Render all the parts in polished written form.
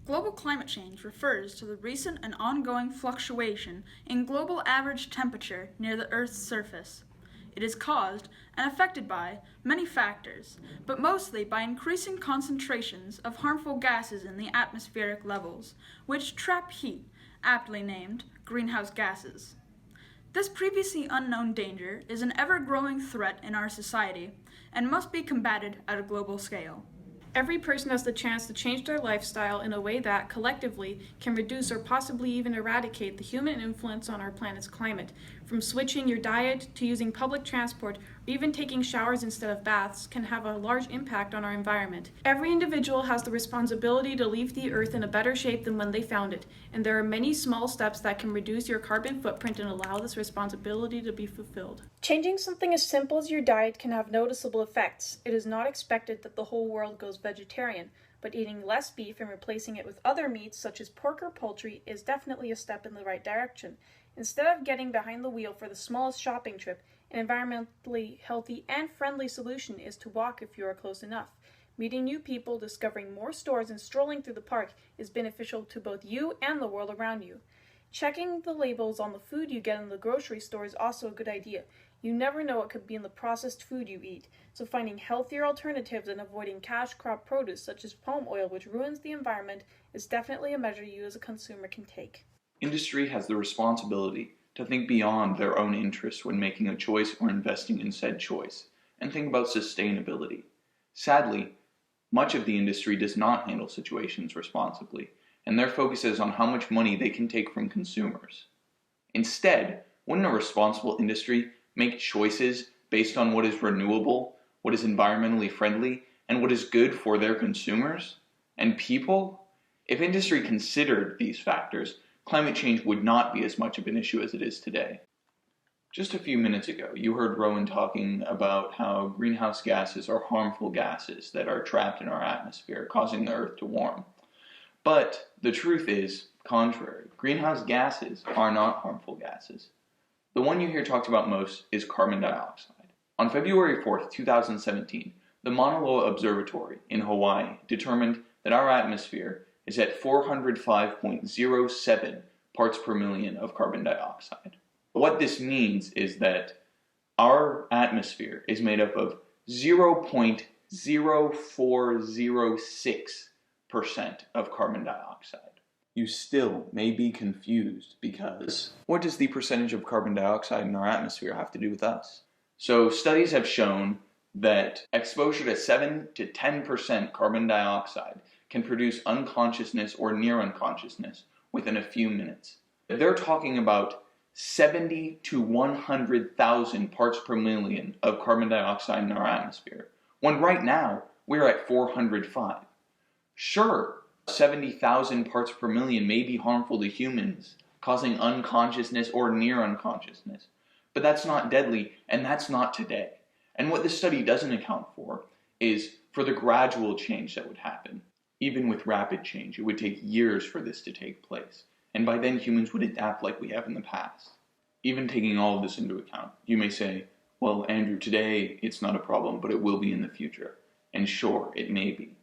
Global climate change refers to the recent and ongoing fluctuation in global average temperature near the Earth's surface. It is caused and affected by many factors, but mostly by increasing concentrations of harmful gases in the atmospheric levels, which trap heat, aptly named greenhouse gases. This previously unknown danger is an ever-growing threat in our society and must be combated at a global scale. Every person has the chance to change their lifestyle in a way that, collectively, can reduce or possibly even eradicate the human influence on our planet's climate. From switching your diet to using public transport, or even taking showers instead of baths, can have a large impact on our environment. Every individual has the responsibility to leave the Earth in a better shape than when they found it, and there are many small steps that can reduce your carbon footprint and allow this responsibility to be fulfilled. Changing something as simple as your diet can have noticeable effects. It is not expected that the whole world goes vegetarian, but eating less beef and replacing it with other meats such as pork or poultry is definitely a step in the right direction. Instead of getting behind the wheel for the smallest shopping trip, an environmentally healthy and friendly solution is to walk if you are close enough. Meeting new people, discovering more stores, and strolling through the park is beneficial to both you and the world around you. Checking the labels on the food you get in the grocery store is also a good idea. You never know what could be in the processed food you eat, so finding healthier alternatives and avoiding cash crop produce such as palm oil, which ruins the environment, is definitely a measure you as a consumer can take. Industry has the responsibility to think beyond their own interests when making a choice or investing in said choice, and think about sustainability. Sadly, much of the industry does not handle situations responsibly, and their focus is on how much money they can take from consumers. Instead, wouldn't a responsible industry make choices based on what is renewable, what is environmentally friendly, and what is good for their consumers and people? If industry considered these factors, climate change would not be as much of an issue as it is today. Just a few minutes ago, you heard Rohan talking about how greenhouse gases are harmful gases that are trapped in our atmosphere, causing the Earth to warm. But the truth is contrary. Greenhouse gases are not harmful gases. The one you hear talked about most is carbon dioxide. On February 4th, 2017, the Mauna Loa Observatory in Hawaii determined that our atmosphere is at 405.07 parts per million of carbon dioxide. What this means is that our atmosphere is made up of 0.0406% of carbon dioxide. You still may be confused because what does the percentage of carbon dioxide in our atmosphere have to do with us? So studies have shown that exposure to 7 to 10% carbon dioxide can produce unconsciousness or near unconsciousness within a few minutes. They're talking about 70 to 100,000 parts per million of carbon dioxide in our atmosphere, when right now we're at 405. Sure, 70,000 parts per million may be harmful to humans, causing unconsciousness or near unconsciousness, but that's not deadly, and that's not today. And what this study doesn't account for is for the gradual change that would happen. Even with rapid change, it would take years for this to take place, and by then humans would adapt like we have in the past. Even taking all of this into account, you may say, well, Andrew, today it's not a problem, but it will be in the future. And sure, it may be.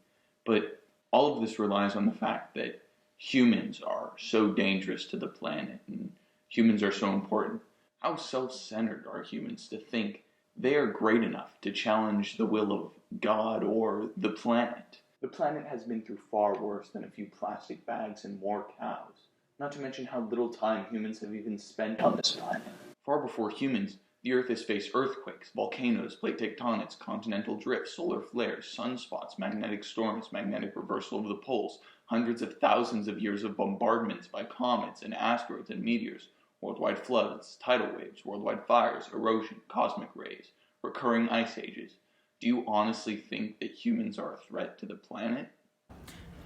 But all of this relies on the fact that humans are so dangerous to the planet, and humans are so important. How self-centered are humans to think they are great enough to challenge the will of God or the planet? The planet has been through far worse than a few plastic bags and more cows, not to mention how little time humans have even spent on this planet. Far before humans, the Earth has faced earthquakes, volcanoes, plate tectonics, continental drifts, solar flares, sunspots, magnetic storms, magnetic reversal of the poles, hundreds of thousands of years of bombardments by comets and asteroids and meteors, worldwide floods, tidal waves, worldwide fires, erosion, cosmic rays, recurring ice ages. Do you honestly think that humans are a threat to the planet?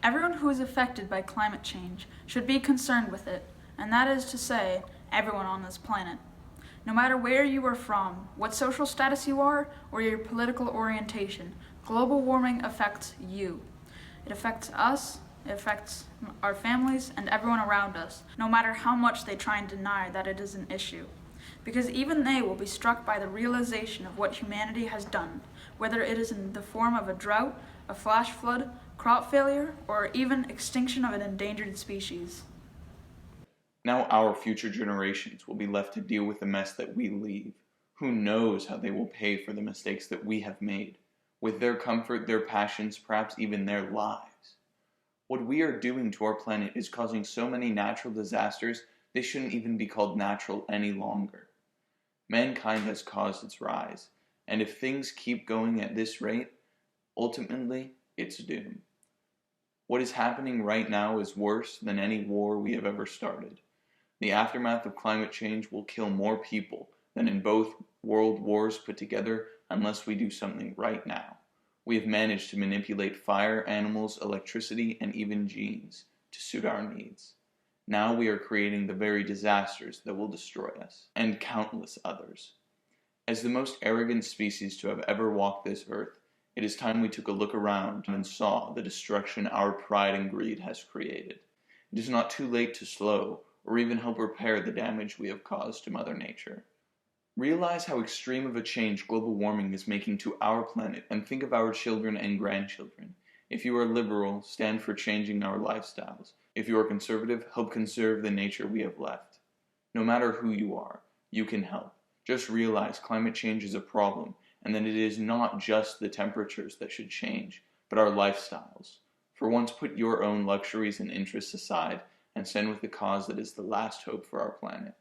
Everyone who is affected by climate change should be concerned with it, and that is to say, everyone on this planet. No matter where you are from, what social status you are, or your political orientation, global warming affects you. It affects us, It affects our families and everyone around us, no matter how much they try and deny that it is an issue. Because even they will be struck by the realization of what humanity has done, whether it is in the form of a drought, a flash flood, crop failure, or even extinction of an endangered species. Now our future generations will be left to deal with the mess that we leave. Who knows how they will pay for the mistakes that we have made, with their comfort, their passions, perhaps even their lives. What we are doing to our planet is causing so many natural disasters, they shouldn't even be called natural any longer. Mankind has caused its rise, and if things keep going at this rate, ultimately, it's doom. What is happening right now is worse than any war we have ever started. The aftermath of climate change will kill more people than in both world wars put together unless we do something right now. We have managed to manipulate fire, animals, electricity, and even genes to suit our needs. Now we are creating the very disasters that will destroy us, and countless others. As the most arrogant species to have ever walked this earth, it is time we took a look around and saw the destruction our pride and greed has created. It is not too late to slow or even help repair the damage we have caused to Mother Nature. Realize how extreme of a change global warming is making to our planet and think of our children and grandchildren. If you are liberal, stand for changing our lifestyles. If you are conservative, help conserve the nature we have left. No matter who you are, you can help. Just realize climate change is a problem and that it is not just the temperatures that should change, but our lifestyles. For once, put your own luxuries and interests aside and stand with the cause that is the last hope for our planet.